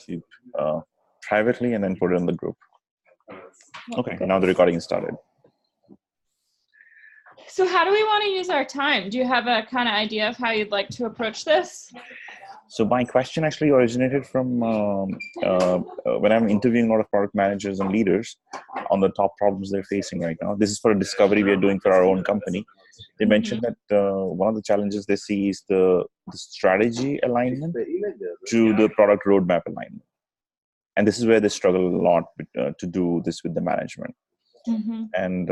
keep privately and then put it in the group. Okay, Okay. now the recording is started. So how do we want to use our time? Do you have a kind of idea of how you'd like to approach this? So my question actually originated from when I'm interviewing a lot of product managers and leaders on the top problems they're facing right now. This is for a discovery we are doing for our own company. They mentioned that one of the challenges they see is the strategy alignment to the product roadmap alignment. And this is where they struggle a lot to do this with the management. Mm-hmm. And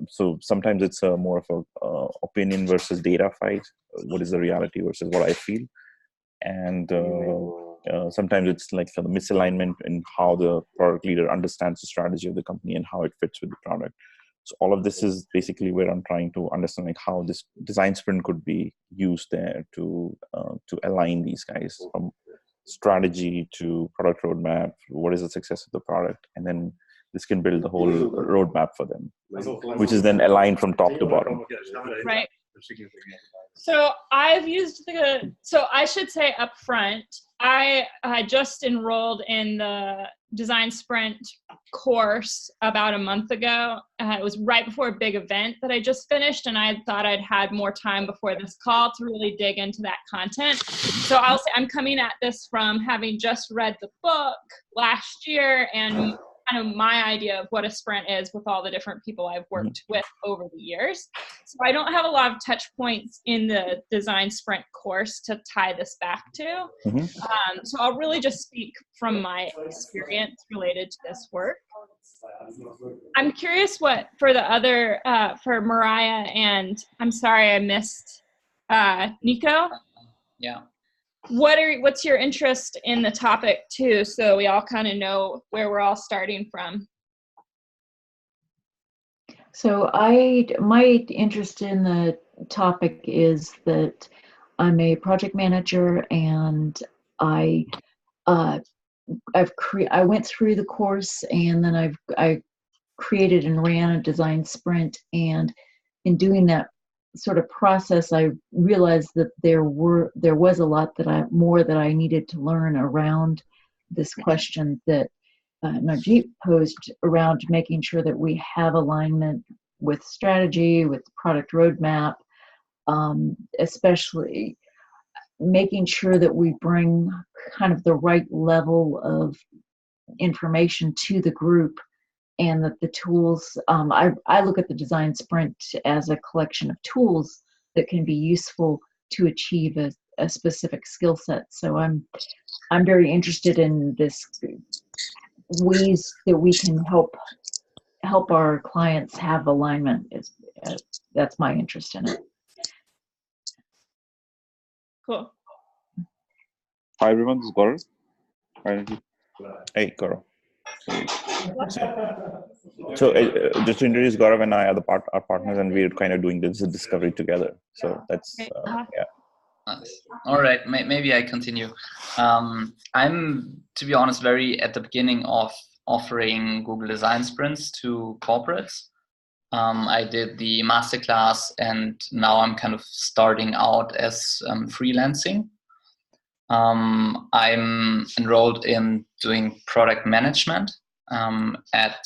so sometimes it's more of a opinion versus data fight. What is the reality versus what I feel? And sometimes it's like the misalignment in how the product leader understands the strategy of the company and how it fits with the product. So all of this is basically where I'm trying to understand like how this design sprint could be used there to align these guys from strategy to product roadmap. What is the success of the product? And then this can build the whole roadmap for them, which is then aligned from top to bottom. Right. So so I should say up front, I just enrolled in the Design Sprint course about a month ago. It was right before a big event that I just finished, and I thought I'd had more time before this call to really dig into that content. So I'll say I'm coming at this from having just read the book last year and kind of my idea of what a sprint is with all the different people I've worked with over the years. So I don't have a lot of touch points in the Design Sprint course to tie this back to. So I'll really just speak from my experience related to this work. I'm curious what for the other, for Mariah and I'm sorry I missed Nico. Yeah. What's your interest in the topic too, so we all kind of know where we're all starting from? So my interest in the topic is that I'm a project manager, and I went through the course, and then I created and ran a design sprint, and in doing that sort of process, I realized that there was a lot more that I needed to learn around this question that Najib posed around making sure that we have alignment with strategy, with product roadmap, especially making sure that we bring kind of the right level of information to the group, and that the tools, I look at the design sprint as a collection of tools that can be useful to achieve a specific skill set. So I'm very interested in this ways that we can help our clients have alignment. That's my interest in it. Cool. Hi everyone, this is Gaurav. Hey Gaurav. So just to introduce, Gaurav and I are our partners, and we're kind of doing this discovery together. So that's yeah. All right, maybe I continue. I'm, to be honest, very at the beginning of offering Google Design Sprints to corporates. I did the masterclass, and now I'm kind of starting out as freelancing. I'm enrolled in doing product management at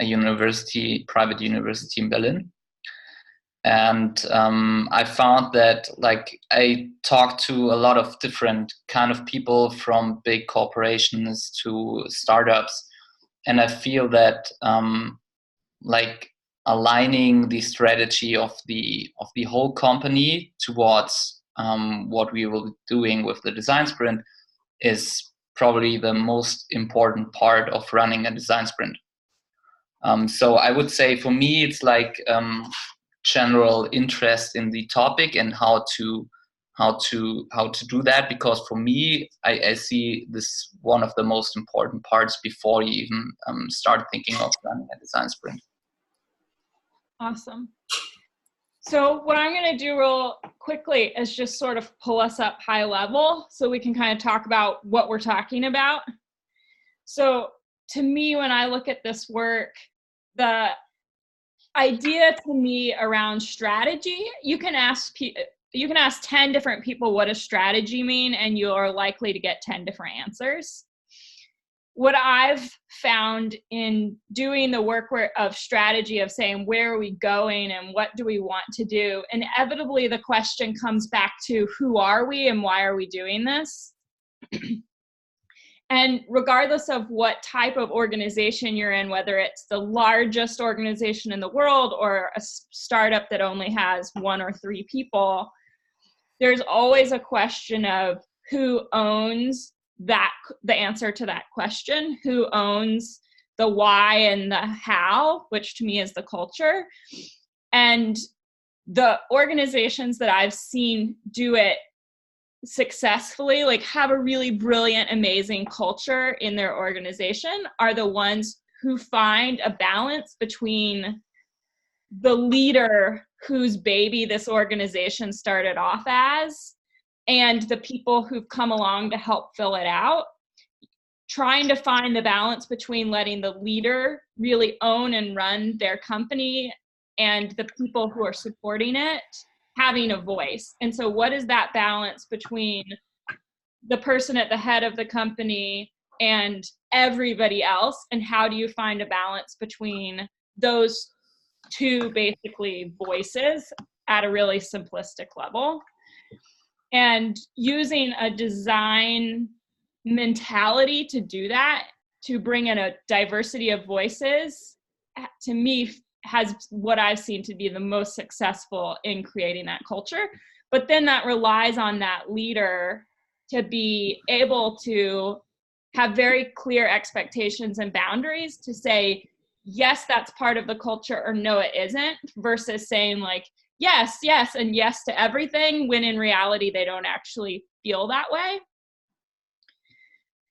a private university in Berlin. And I found that I talked to a lot of different kind of people, from big corporations to startups. And I feel that aligning the strategy of the whole company towards what we will be doing with the design sprint is probably the most important part of running a design sprint. So I would say for me, it's general interest in the topic and how to do that, because for me, I see this one of the most important parts before you even start thinking of running a design sprint. Awesome. So what I'm going to do real quickly is just sort of pull us up high level so we can kind of talk about what we're talking about. So to me, when I look at this work, the idea to me around strategy, you can ask 10 different people what does strategy mean, and you're likely to get 10 different answers. what I've found in doing the work of strategy of saying, where are we going and what do we want to do? Inevitably, the question comes back to who are we and why are we doing this? And regardless of what type of organization you're in, whether it's the largest organization in the world or a startup that only has 1 or 3 people, there's always a question of who owns the answer to that question, who owns the why and the how, which to me is the culture. And the organizations that I've seen do it successfully, like have a really brilliant, amazing culture in their organization, are the ones who find a balance between the leader whose baby this organization started off as and the people who've come along to help fill it out, trying to find the balance between letting the leader really own and run their company and the people who are supporting it having a voice. And so what is that balance between the person at the head of the company and everybody else? And how do you find a balance between those two basically voices at a really simplistic level? And using a design mentality to do that, to bring in a diversity of voices, to me has what I've seen to be the most successful in creating that culture. But then that relies on that leader to be able to have very clear expectations and boundaries to say, yes, that's part of the culture, or no, it isn't, versus saying like, yes, yes, and yes to everything, when in reality, they don't actually feel that way.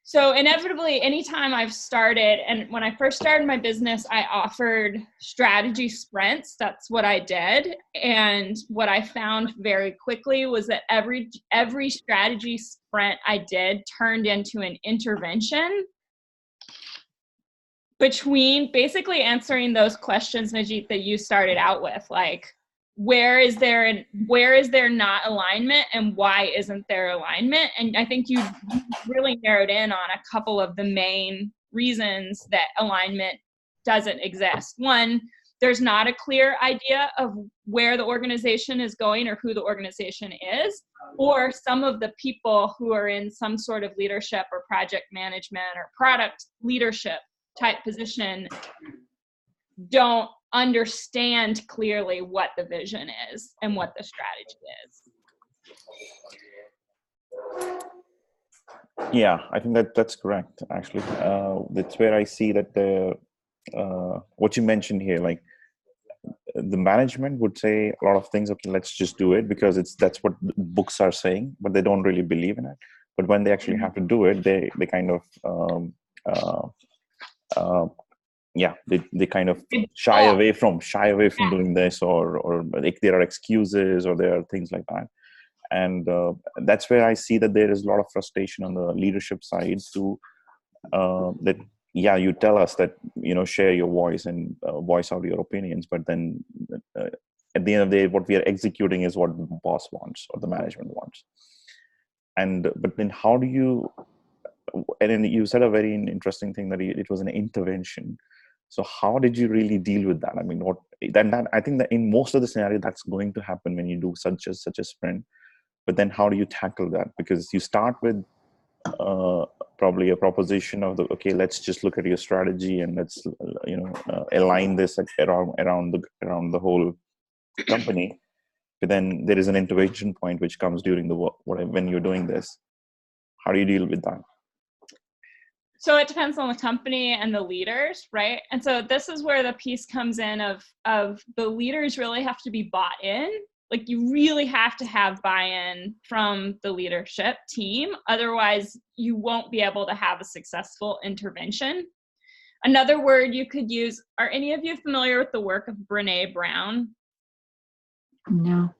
So inevitably, anytime I've started, and when I first started my business, I offered strategy sprints. That's what I did. And what I found very quickly was that every strategy sprint I did turned into an intervention between basically answering those questions, Najit, that you started out with, like, where is there not alignment and why isn't there alignment? And I think you really narrowed in on a couple of the main reasons that alignment doesn't exist. One, there's not a clear idea of where the organization is going or who the organization is, or some of the people who are in some sort of leadership or project management or product leadership type position don't understand clearly what the vision is and what the strategy is. Yeah, I think that's correct, actually. That's where I see that what you mentioned here, like the management would say a lot of things, okay, let's just do it because that's what books are saying, but they don't really believe in it. But when they actually have to do it, they kind of they kind of shy away from doing this, or like there are excuses or there are things like that. And that's where I see that there is a lot of frustration on the leadership side too, that you tell us that, share your voice and voice out your opinions, but then at the end of the day, what we are executing is what the boss wants or the management wants. But then how do you, and then you said a very interesting thing, that it was an intervention. So how did you really deal with that? I mean, I think that in most of the scenario, that's going to happen when you do such a sprint. But then how do you tackle that? Because you start with probably a proposition of okay, let's just look at your strategy and let's align this around the whole company. But then there is an intervention point which comes during when you're doing this. How do you deal with that? So it depends on the company and the leaders, right? And so this is where the piece comes in of the leaders really have to be bought in. Like, you really have to have buy-in from the leadership team. Otherwise, you won't be able to have a successful intervention. Another word you could use, are any of you familiar with the work of Brené Brown? No.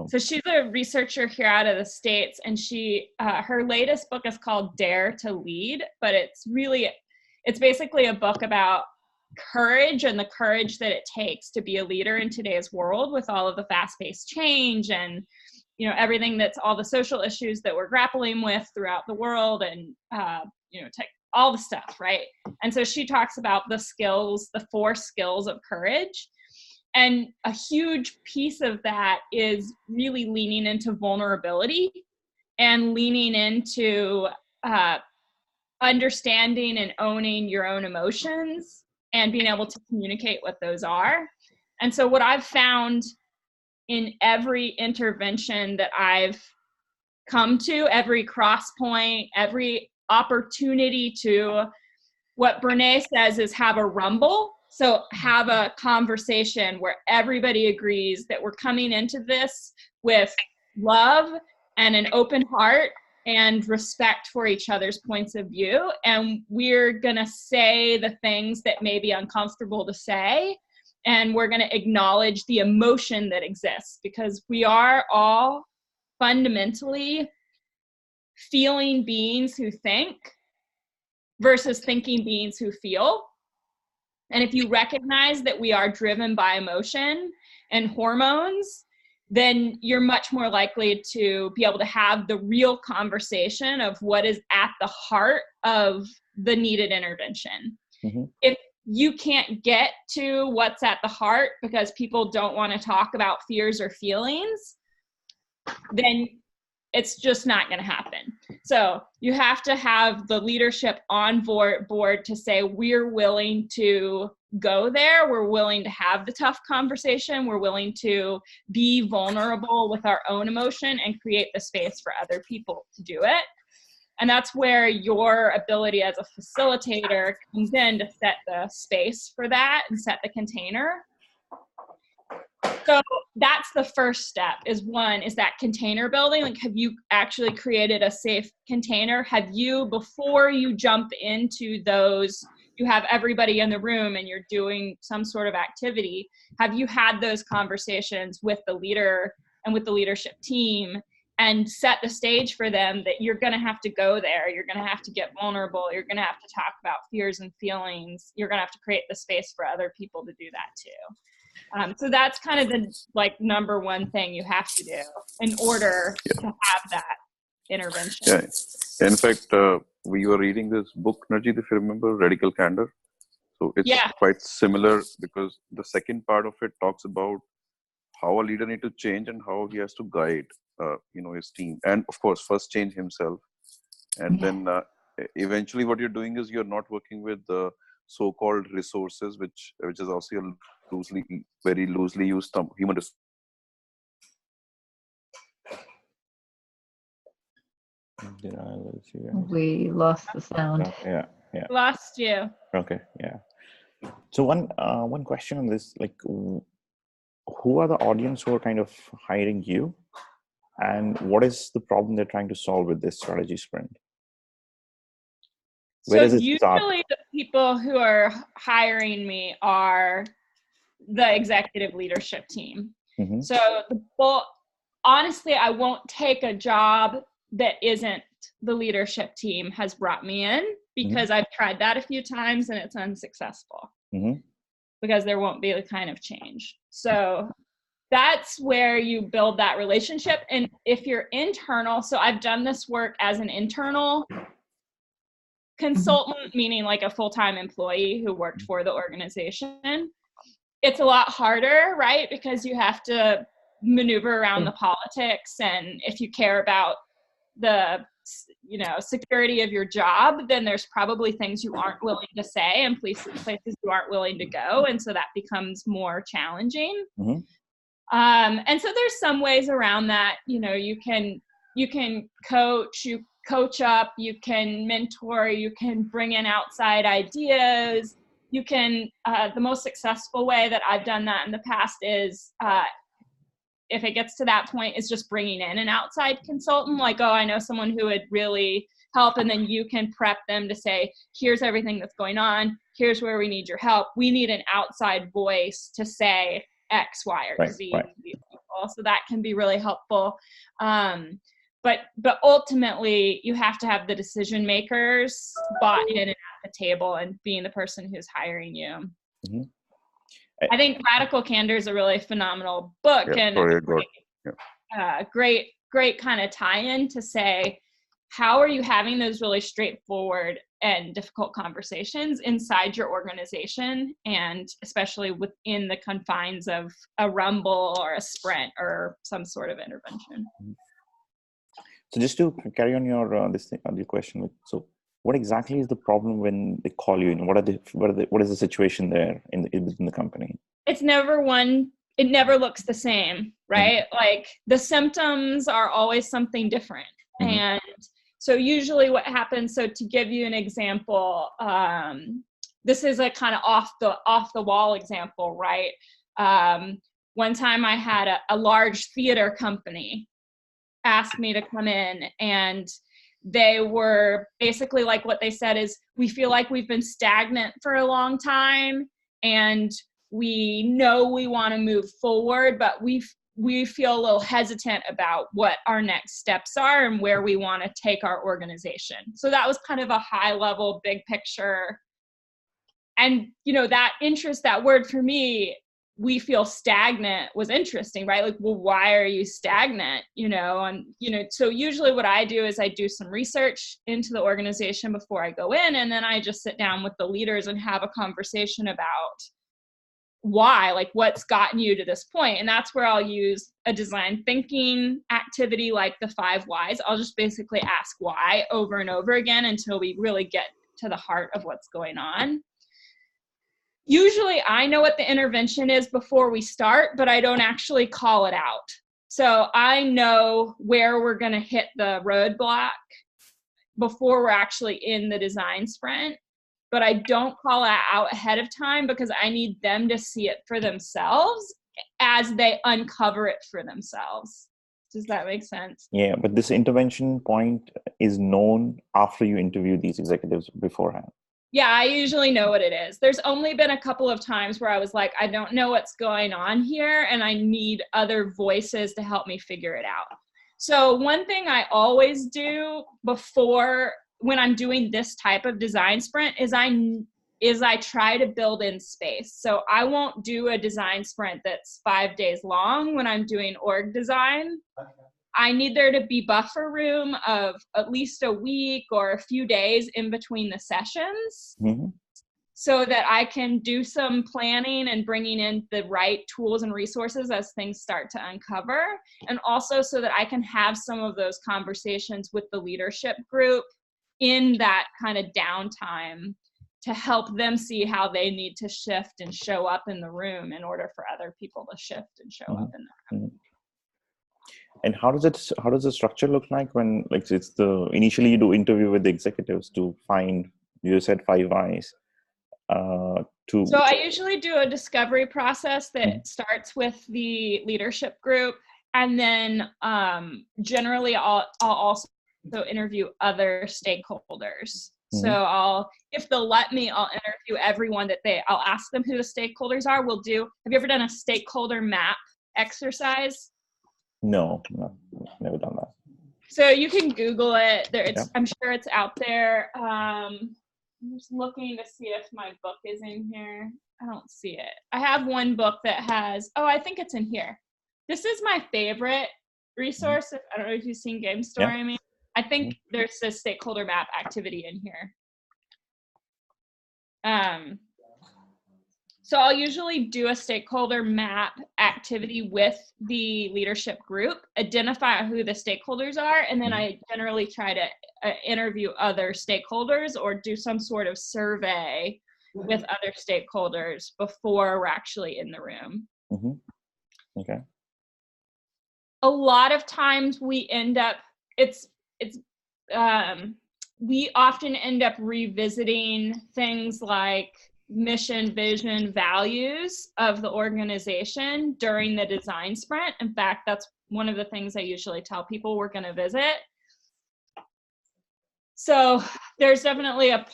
So she's a researcher here out of the States, and her latest book is called Dare to Lead, but it's basically a book about courage and the courage that it takes to be a leader in today's world with all of the fast-paced change and everything that's all the social issues that we're grappling with throughout the world, and all the stuff, right? And so she talks about the skills, the 4 skills of courage. And a huge piece of that is really leaning into vulnerability and leaning into understanding and owning your own emotions and being able to communicate what those are. And so what I've found in every intervention that I've come to, every cross point, every opportunity to, what Brene says is have a rumble. So have a conversation where everybody agrees that we're coming into this with love and an open heart and respect for each other's points of view. And we're going to say the things that may be uncomfortable to say. And we're going to acknowledge the emotion that exists, because we are all fundamentally feeling beings who think versus thinking beings who feel. And if you recognize that we are driven by emotion and hormones, then you're much more likely to be able to have the real conversation of what is at the heart of the needed intervention. Mm-hmm. If you can't get to what's at the heart because people don't want to talk about fears or feelings, then it's just not going to happen. So you have to have the leadership on board to say, we're willing to go there. We're willing to have the tough conversation. We're willing to be vulnerable with our own emotion and create the space for other people to do it. And that's where your ability as a facilitator comes in, to set the space for that and set the container. So that's the first step, is that container building. Like, have you actually created a safe container? Have you, before you jump into those, you have everybody in the room and you're doing some sort of activity, have you had those conversations with the leader and with the leadership team and set the stage for them that you're going to have to go there, you're going to have to get vulnerable, you're going to have to talk about fears and feelings, you're going to have to create the space for other people to do that too. So that's kind of the number one thing you have to do in order to have that intervention. Yeah. In fact, we were reading this book, Najid, if you remember, Radical Candor. So it's quite similar, because the second part of it talks about how a leader needs to change and how he has to guide, his team. And of course, first change himself. And then eventually what you're doing is you're not working with the so-called resources, which is also a very loosely used term, human resources. Did I lose you? We lost the sound. Yeah. Lost you. Okay, yeah. So one question on this, like, who are the audience who are kind of hiring you, and what is the problem they're trying to solve with this strategy sprint? Where does it start? Usually the people who are hiring me are the executive leadership team. Mm-hmm. So honestly, I won't take a job that isn't the leadership team has brought me in, because I've tried that a few times and it's unsuccessful, because there won't be the kind of change. So that's where you build that relationship. And if you're internal, so I've done this work as an internal consultant, meaning like a full-time employee who worked for the organization. It's a lot harder, right? Because you have to maneuver around the politics. And if you care about the, security of your job, then there's probably things you aren't willing to say and places you aren't willing to go. And so that becomes more challenging. And so there's some ways around that. You can coach up, you can mentor, you can bring in outside ideas. You can, the most successful way that I've done that in the past is, if it gets to that point, is just bringing in an outside consultant, like, oh, I know someone who would really help. And then you can prep them to say, here's everything that's going on. Here's where we need your help. We need an outside voice to say X, Y, or Z. Right. So that can be really helpful. But ultimately, you have to have the decision makers bought in and at the table and being the person who's hiring you. I think Radical Candor is a really phenomenal book, and great kind of tie-in to say, how are you having those really straightforward and difficult conversations inside your organization, and especially within the confines of a rumble or a sprint or some sort of intervention. So just to carry on your your question, so what exactly is the problem when they call you in? What is the situation there within the company? It's never one. It never looks the same, right? Mm-hmm. Like the symptoms are always something different. Mm-hmm. And so usually what happens, so to give you an example, this is a kind of off the wall example, right? One time I had a large theater company ask me to come in, and they were basically like, what they said is, we feel like we've been stagnant for a long time, and we know we want to move forward, but we feel a little hesitant about what our next steps are and where we want to take our organization. So that was kind of a high level, big picture. And, you know, that interest, that word for me, we feel stagnant, was interesting, right? Like, well, why are you stagnant? You know, and, you know, so usually what I do is I do some research into the organization before I go in, and then I just sit down with the leaders and have a conversation about why, like what's gotten you to this point. And that's where I'll use a design thinking activity like the 5 whys. I'll just basically ask why over and over again until we really get to the heart of what's going on. Usually I know what the intervention is before we start, but I don't actually call it out. So I know where we're going to hit the roadblock before we're actually in the design sprint. But I don't call it out ahead of time because I need them to see it for themselves as they uncover it for themselves. Does that make sense? Yeah, but this intervention point is known after you interview these executives beforehand. Yeah, I usually know what it is. There's only been a couple of times where I was like, I don't know what's going on here, and I need other voices to help me figure it out. So one thing I always do before, when I'm doing this type of design sprint, is I try to build in space. So I won't do a design sprint that's 5 days long when I'm doing org design. I need there to be buffer room of at least a week or a few days in between the sessions, mm-hmm. so that I can do some planning and bringing in the right tools and resources as things start to uncover. And also so that I can have some of those conversations with the leadership group in that kind of downtime to help them see how they need to shift and show up in the room in order for other people to shift and show mm-hmm. up in the room. And how does the structure look like when, like, it's initially you do interview with the executives to find, you said 5 whys. So I usually do a discovery process that mm-hmm. starts with the leadership group, and then generally I'll also interview other stakeholders. Mm-hmm. So if they'll let me, I'll interview everyone I'll ask them who the stakeholders are. Have you ever done a stakeholder map exercise? No, never done that. So you can Google it. I'm sure it's out there. I'm just looking to see if my book is in here. I don't see it. I have one book that has, I think it's in here. This is my favorite resource. Mm-hmm. I don't know if you've seen Game Story. Yeah. I think there's a stakeholder map activity in here. So I'll usually do a stakeholder map activity with the leadership group, identify who the stakeholders are, and then I generally try to interview other stakeholders or do some sort of survey with other stakeholders before we're actually in the room. Mm-hmm. Okay. A lot of times we end up, we often end up revisiting things like mission, vision, values of the organization during the design sprint. In fact, that's one of the things I usually tell people we're going to visit. So there's definitely a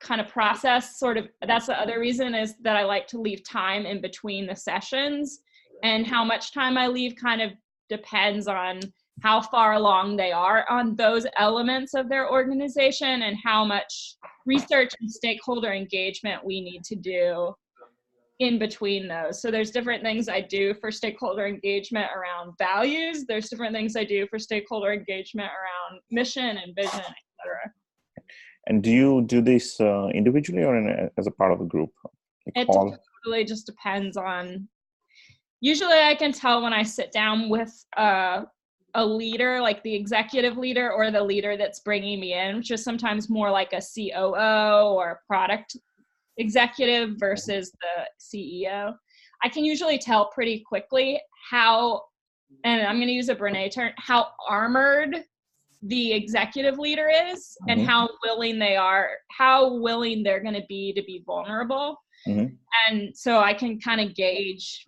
kind of process, sort of. That's the other reason, is that I like to leave time in between the sessions, and how much time I leave kind of depends on how far along they are on those elements of their organization and how much research and stakeholder engagement we need to do in between those. So there's different things I do for stakeholder engagement around values. There's different things I do for stakeholder engagement around mission and vision, etc. And do you do this individually or as a part of a group? It totally just depends on. Usually I can tell when I sit down with a leader, like the executive leader or the leader that's bringing me in, which is sometimes more like a COO or a product executive versus the CEO. I can usually tell pretty quickly how, and I'm going to use a Brene term, how armored the executive leader is and how willing they're going to be vulnerable. And so I can kind of gauge,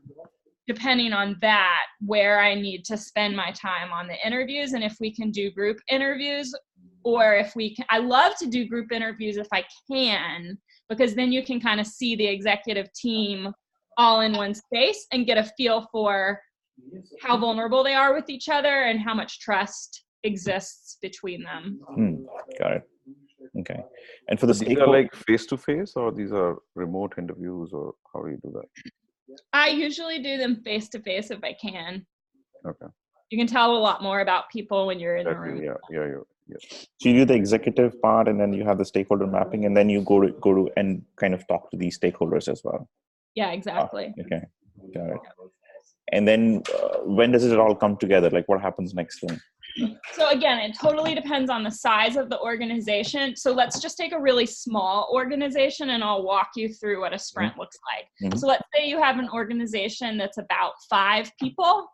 depending on that, where I need to spend my time on the interviews, and if we can do group interviews, or if we can. I love to do group interviews if I can, because then you can kind of see the executive team all in one space and get a feel for how vulnerable they are with each other and how much trust exists between them. Got it. Okay. And for the these are like face-to-face, or these are remote interviews, or how do you do that? I usually do them face-to-face if I can. Okay. You can tell a lot more about people when you're in the room. Yeah. So you do the executive part, and then you have the stakeholder mapping, and then you go to and kind of talk to these stakeholders as well. Yeah, exactly. Okay, got it. And then when does it all come together? Like, what happens next then? So again, it totally depends on the size of the organization. So let's just take a really small organization and I'll walk you through what a sprint looks like. So let's say you have an organization that's about 5 people.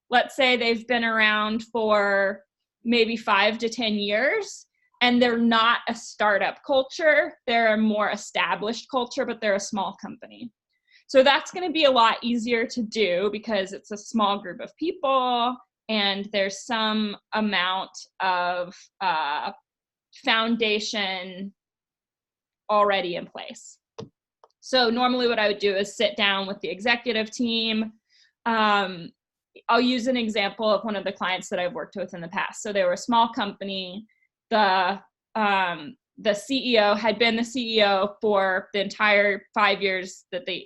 Let's say they've been around for maybe 5 to 10 years, and they're not a startup culture. They're a more established culture, but they're a small company. So that's going to be a lot easier to do because it's a small group of people and there's some amount of foundation already in place. So normally what I would do is sit down with the executive team. I'll use an example of one of the clients that I've worked with in the past. So they were a small company. The CEO had been the CEO for the entire 5 years that they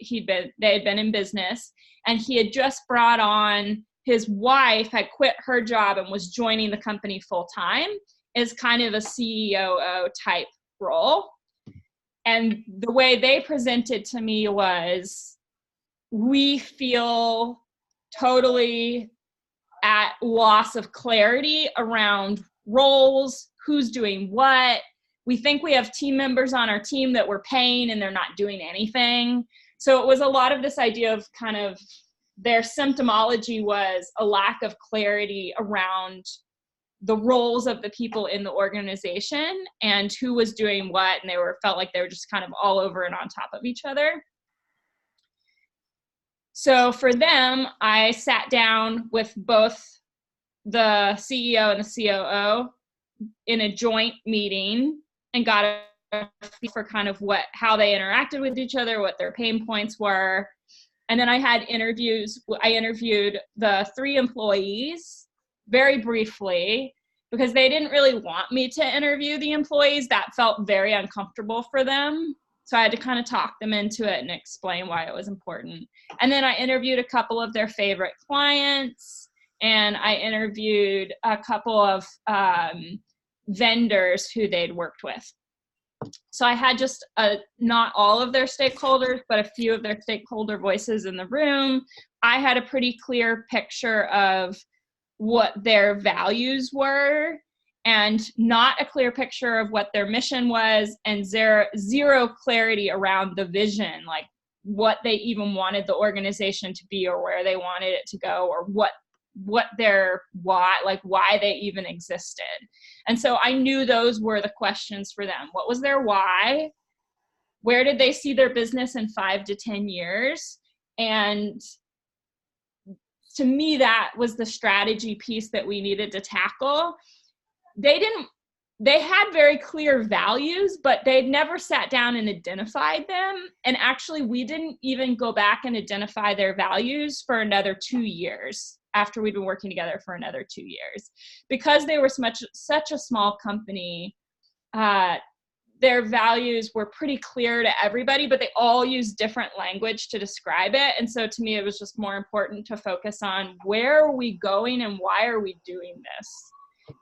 had been in business, and he had just brought on, his wife had quit her job and was joining the company full time as kind of a CEO type role. And the way they presented to me was, we feel totally at loss of clarity around roles, who's doing what. We think we have team members on our team that we're paying and they're not doing anything. So it was a lot of this idea of kind of their symptomology was a lack of clarity around the roles of the people in the organization and who was doing what, and felt like they were just kind of all over and on top of each other. So for them, I sat down with both the CEO and the COO in a joint meeting and got a feel for kind of how they interacted with each other, what their pain points were. And then I had interviews. I interviewed the 3 employees very briefly because they didn't really want me to interview the employees. That felt very uncomfortable for them. So I had to kind of talk them into it and explain why it was important. And then I interviewed a couple of their favorite clients, and I interviewed a couple of vendors who they'd worked with. So I had just not all of their stakeholders, but a few of their stakeholder voices in the room. I had a pretty clear picture of what their values were and not a clear picture of what their mission was, and zero clarity around the vision, like what they even wanted the organization to be or where they wanted it to go or what their why they even existed. And so I knew those were the questions for them. What was their why? Where did they see their business in 5 to 10 years? And to me, that was the strategy piece that we needed to tackle. They had very clear values, but they'd never sat down and identified them. And actually, we didn't even go back and identify their values for another 2 years after we'd been working together for another 2 years. Because they were such a small company, their values were pretty clear to everybody, but they all use different language to describe it. And so to me, it was just more important to focus on where are we going and why are we doing this?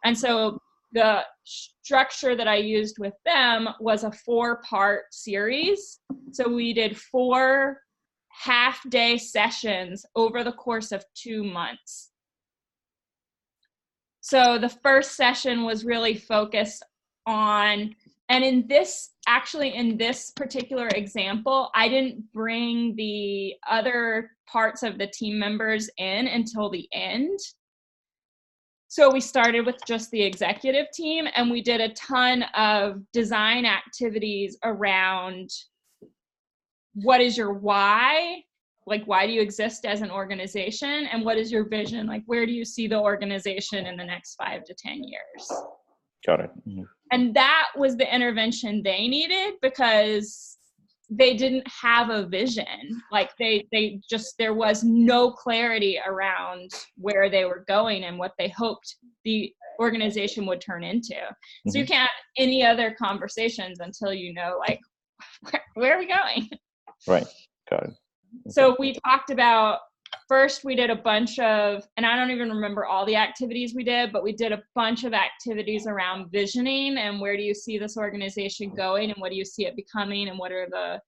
And so the structure that I used with them was a 4-part series. So we did 4 half-day sessions over the course of 2 months. So the first session was really focused on, and in this particular example, I didn't bring the other parts of the team members in until the end. So we started with just the executive team, and we did a ton of design activities around what is your why? Like, why do you exist as an organization? And what is your vision? Like, where do you see the organization in the next 5 to 10 years? Got it. Mm-hmm. And that was the intervention they needed, because they didn't have a vision. Like there was no clarity around where they were going and what they hoped the organization would turn into. Mm-hmm. So you can't have any other conversations until you know, like, where are we going? Right. Got it. Okay. So we talked about, first we did a bunch of, and I don't even remember all the activities we did, but we did a bunch of activities around visioning and where do you see this organization going and what do you see it becoming and what are the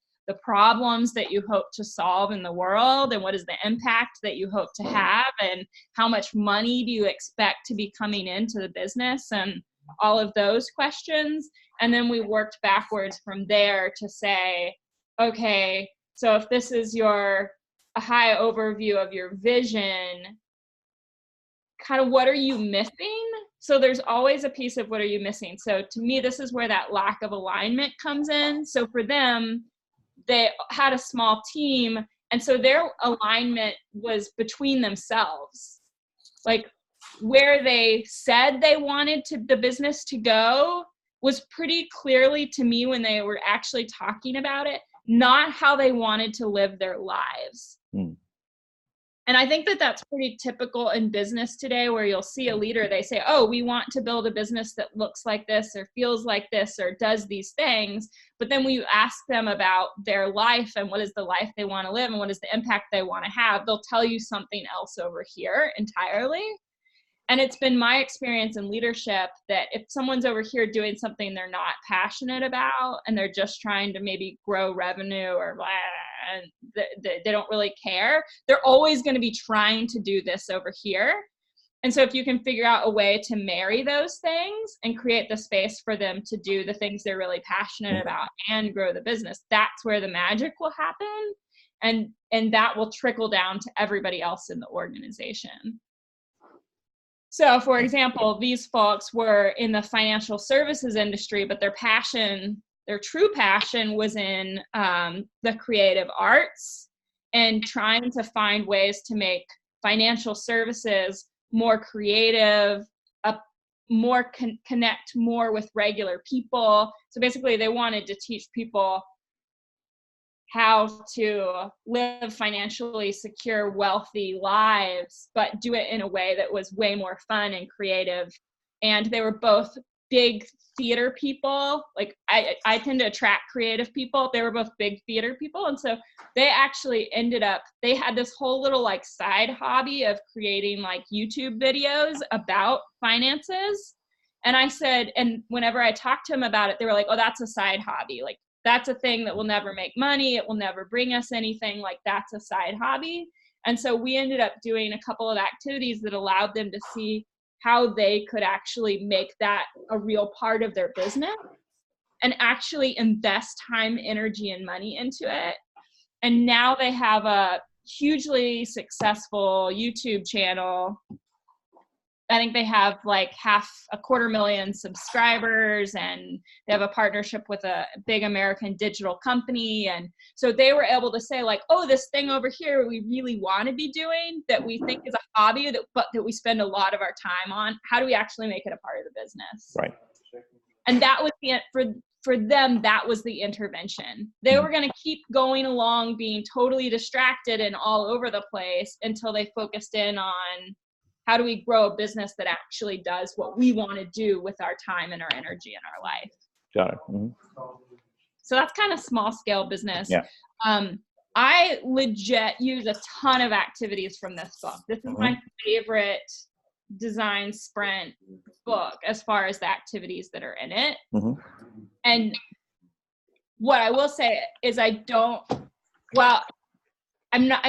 problems that you hope to solve in the world and what is the impact that you hope to have and how much money do you expect to be coming into the business and all of those questions. And then we worked backwards from there to say, okay, so if this is a high overview of your vision, kind of what are you missing? So there's always a piece of what are you missing. So to me, this is where that lack of alignment comes in. So for them, they had a small team, and so their alignment was between themselves. Like where they said they wanted the business to go was pretty clearly to me when they were actually talking about it, not how they wanted to live their lives. Mm. And I think that that's pretty typical in business today, where you'll see a leader, they say, oh, we want to build a business that looks like this or feels like this or does these things. But then when you ask them about their life and what is the life they want to live and what is the impact they want to have, they'll tell you something else over here entirely. And it's been my experience in leadership that if someone's over here doing something they're not passionate about and they're just trying to maybe grow revenue or blah, and they don't really care, they're always going to be trying to do this over here. And so if you can figure out a way to marry those things and create the space for them to do the things they're really passionate about and grow the business, that's where the magic will happen. And that will trickle down to everybody else in the organization. So, for example, these folks were in the financial services industry, but their true passion was in the creative arts and trying to find ways to make financial services more creative, connect more with regular people. So basically, they wanted to teach people how to live financially secure, wealthy lives, but do it in a way that was way more fun and creative. And they were both big theater people. Like I tend to attract creative people. They were both big theater people. And so they actually they had this whole little like side hobby of creating like YouTube videos about finances. And I said, and whenever I talked to them about it, they were like, oh, that's a side hobby. Like, that's a thing that will never make money. It will never bring us anything. Like, that's a side hobby. And so we ended up doing a couple of activities that allowed them to see how they could actually make that a real part of their business and actually invest time, energy, and money into it. And now they have a hugely successful YouTube channel. I think they have like 250,000 subscribers, and they have a partnership with a big American digital company. And so they were able to say like, oh, this thing over here we really want to be doing that we think is a hobby but that we spend a lot of our time on. How do we actually make it a part of the business? Right. And that was for them, that was the intervention. They were going to keep going along being totally distracted and all over the place until they focused in on how do we grow a business that actually does what we want to do with our time and our energy and our life? Got it. Mm-hmm. So that's kind of small scale business. Yeah. I legit use a ton of activities from this book. This is my favorite design sprint book as far as the activities that are in it. And what I will say is I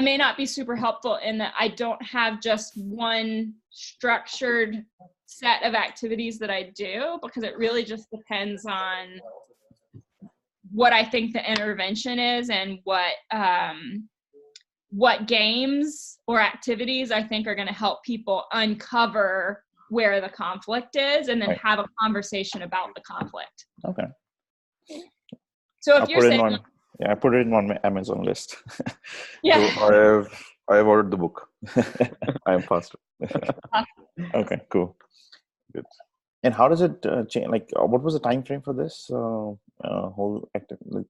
may not be super helpful in that I don't have just one structured set of activities that I do, because it really just depends on what I think the intervention is and what games or activities I think are going to help people uncover where the conflict is, and then have a conversation about the conflict. Okay. So if you're saying, I put it in on my Amazon list. Yeah. So I have ordered the book. I am faster. Okay, cool. Good. And how does it change? Like, what was the time frame for this whole activity?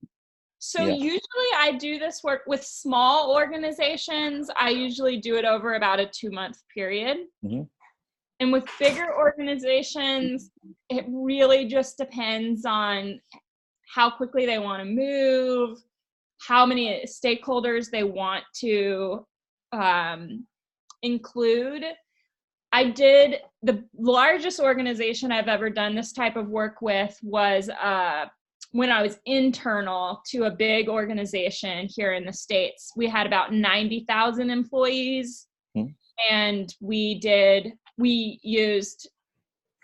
So usually I do this work with small organizations. I usually do it over about a 2-month period. And with bigger organizations, it really just depends on how quickly they want to move, how many stakeholders they want to include. The largest organization I've ever done this type of work with was when I was internal to a big organization here in the States. We had about 90,000 employees, and we used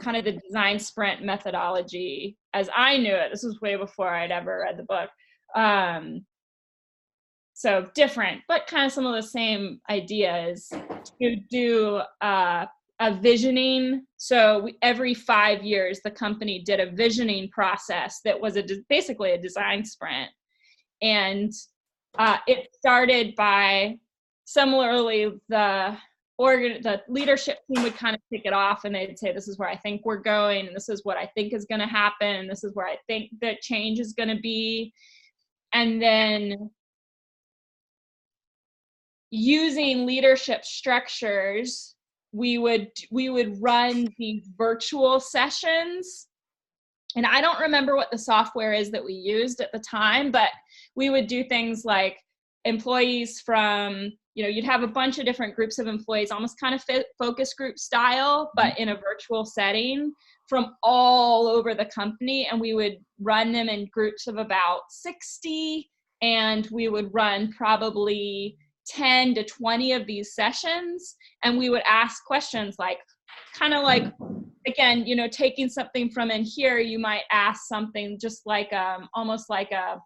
kind of the design sprint methodology as I knew it. This was way before I'd ever read the book. So different, but kind of some of the same ideas to do a visioning. So every 5 years, the company did a visioning process that was basically a design sprint. And it started by, similarly, the leadership team would kind of kick it off, and they'd say, this is where I think we're going, and this is what I think is going to happen, and this is where I think that change is going to be. And then using leadership structures, we would run these virtual sessions. And I don't remember what the software is that we used at the time, but we would do things like employees from, you'd have a bunch of different groups of employees, almost kind of focus group style, but in a virtual setting from all over the company. And we would run them in groups of about 60, and we would run probably 10 to 20 of these sessions. And we would ask questions like, kind of like, again, taking something from in here, you might ask something just like, almost like a,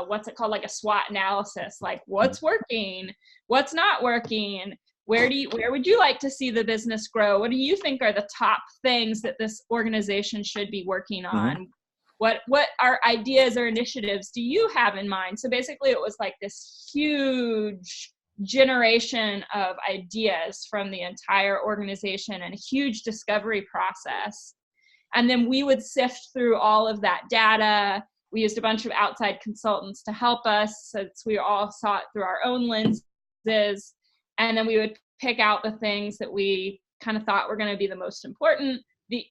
what's it called? Like a SWOT analysis, like what's working, what's not working, where would you like to see the business grow? What do you think are the top things that this organization should be working on? What are ideas or initiatives do you have in mind? So basically it was like this huge generation of ideas from the entire organization and a huge discovery process. And then we would sift through all of that data. We used a bunch of outside consultants to help us, since we all saw it through our own lenses. And then we would pick out the things that we kind of thought were going to be the most important.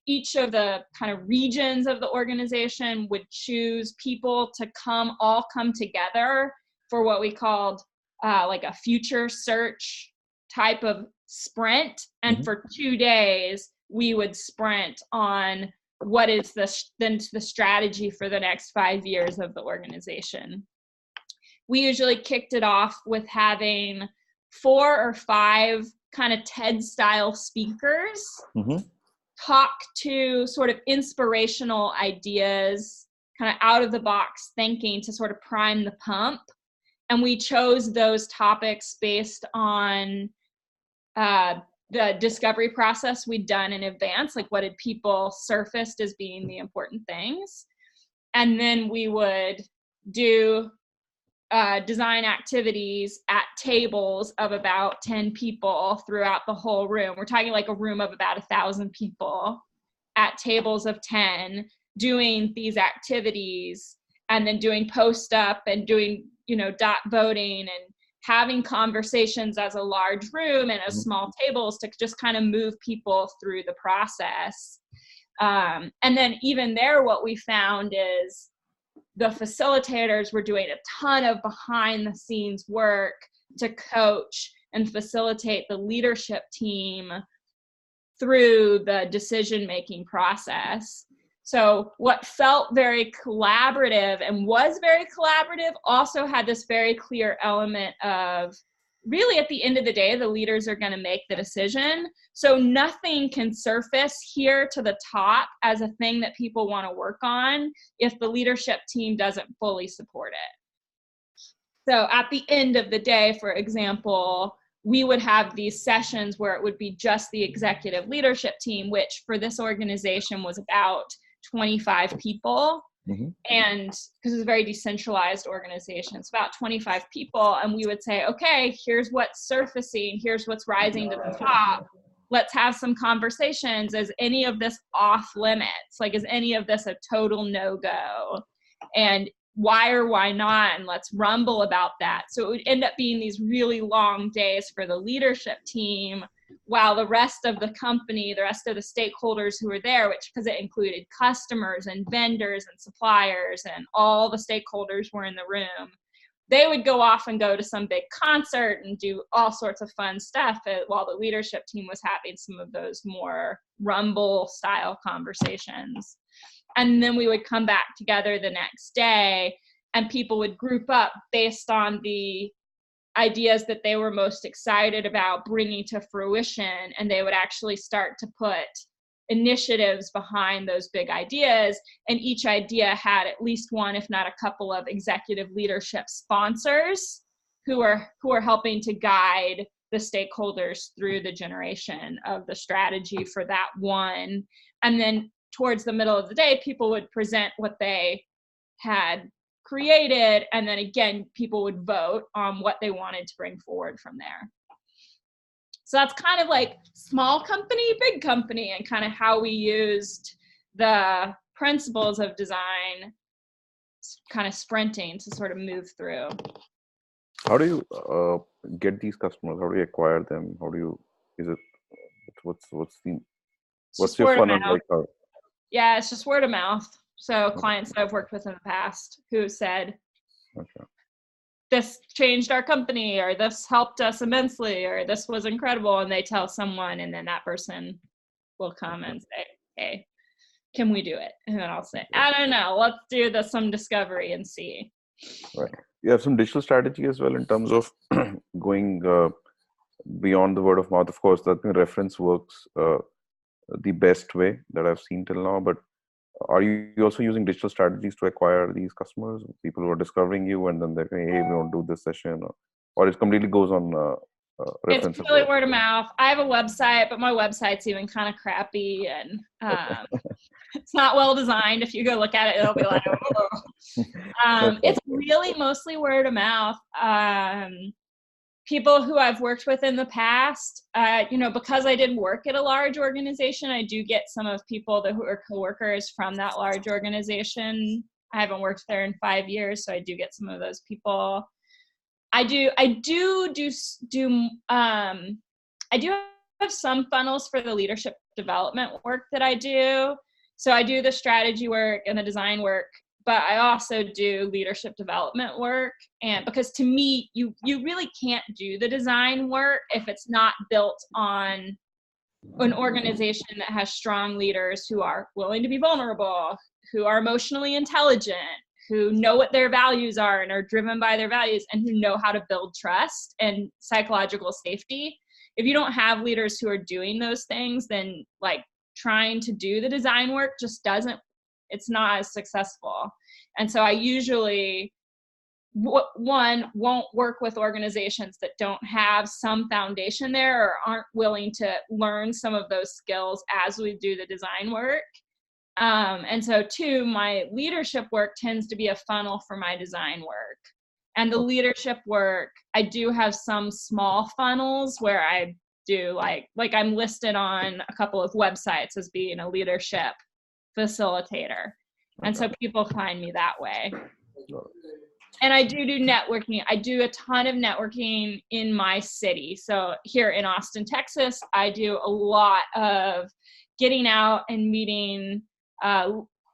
Each of the kind of regions of the organization would choose people to all come together for what we called like a future search type of sprint. And for 2 days, we would sprint on what is the strategy for the next 5 years of the organization. We usually kicked it off with having 4 or 5 kind of TED-style speakers talk to sort of inspirational ideas, kind of out-of-the-box thinking to sort of prime the pump. And we chose those topics based on the discovery process we'd done in advance, like what did people surfaced as being the important things. And then we would do design activities at tables of about 10 people throughout the whole room. We're talking like a room of about 1,000 people at tables of 10 doing these activities, and then doing post up and doing, dot voting and having conversations as a large room and as small tables to just kind of move people through the process. And then even there, what we found is the facilitators were doing a ton of behind the scenes work to coach and facilitate the leadership team through the decision-making process. So what felt very collaborative and was very collaborative also had this very clear element of, really at the end of the day, the leaders are going to make the decision. So nothing can surface here to the top as a thing that people want to work on if the leadership team doesn't fully support it. So at the end of the day, for example, we would have these sessions where it would be just the executive leadership team, which for this organization was about 25 people. Mm-hmm. And because it's a very decentralized organization, it's about 25 people. And we would say, okay, here's what's surfacing. Here's what's rising to the top. Let's have some conversations. Is any of this off limits? Like, is any of this a total no-go? And why or why not? And let's rumble about that. So it would end up being these really long days for the leadership team, while the rest of the company, the rest of the stakeholders who were there, which, because it included customers and vendors and suppliers and all the stakeholders were in the room, they would go off and go to some big concert and do all sorts of fun stuff while the leadership team was having some of those more rumble style conversations. And then we would come back together the next day and people would group up based on the ideas that they were most excited about bringing to fruition. And they would actually start to put initiatives behind those big ideas. And each idea had at least one, if not a couple of executive leadership sponsors who are helping to guide the stakeholders through the generation of the strategy for that one. And then towards the middle of the day, people would present what they had created, and then again, people would vote on what they wanted to bring forward from there. So that's kind of like small company, big company, and kind of how we used the principles of design, kind of sprinting to sort of move through. How do you get these customers? How do you acquire them? How do you, what's your funnel like? Yeah, it's just word of mouth. So clients that I've worked with in the past who said, okay, this changed our company, or this helped us immensely, or this was incredible, and they tell someone, and then that person will come and say, hey, can we do it? And then I'll say, I don't know, let's do some discovery and see. Right. You have some digital strategy as well in terms of going beyond the word of mouth. Of course, that reference works the best way that I've seen till now, but are you also using digital strategies to acquire these customers, people who are discovering you and then they're saying, hey, we want to do this session, or it completely goes on reference? It's really word of mouth. I have a website, but my website's even kind of crappy, and it's not well designed. If you go look at it, it'll be like, oh. It's really mostly word of mouth. People who I've worked with in the past, because I did work at a large organization, I do get some of people who are coworkers from that large organization. I haven't worked there in 5 years, so I do get some of those people. I do have some funnels for the leadership development work that I do. So I do the strategy work and the design work, but I also do leadership development work. And because to me, you really can't do the design work if it's not built on an organization that has strong leaders who are willing to be vulnerable, who are emotionally intelligent, who know what their values are and are driven by their values, and who know how to build trust and psychological safety. If you don't have leaders who are doing those things, then like trying to do the design work just it's not as successful. And so I usually, one, won't work with organizations that don't have some foundation there or aren't willing to learn some of those skills as we do the design work. And so two, my leadership work tends to be a funnel for my design work. And the leadership work, I do have some small funnels where I do like I'm listed on a couple of websites as being a leadership facilitator. And so people find me that way. And I do networking. I do a ton of networking in my city. So here in Austin, Texas, I do a lot of getting out and meeting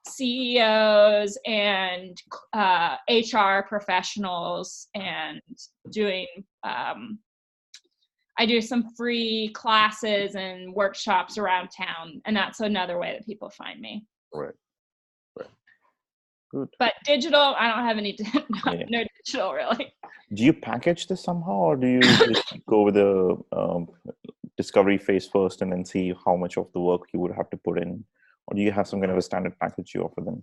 CEOs and HR professionals and doing, I do some free classes and workshops around town. And that's another way that people find me. Right. Good. But digital, I don't have any, no digital really. Do you package this somehow, or do you just go with the discovery phase first and then see how much of the work you would have to put in? Or do you have some kind of a standard package you offer them?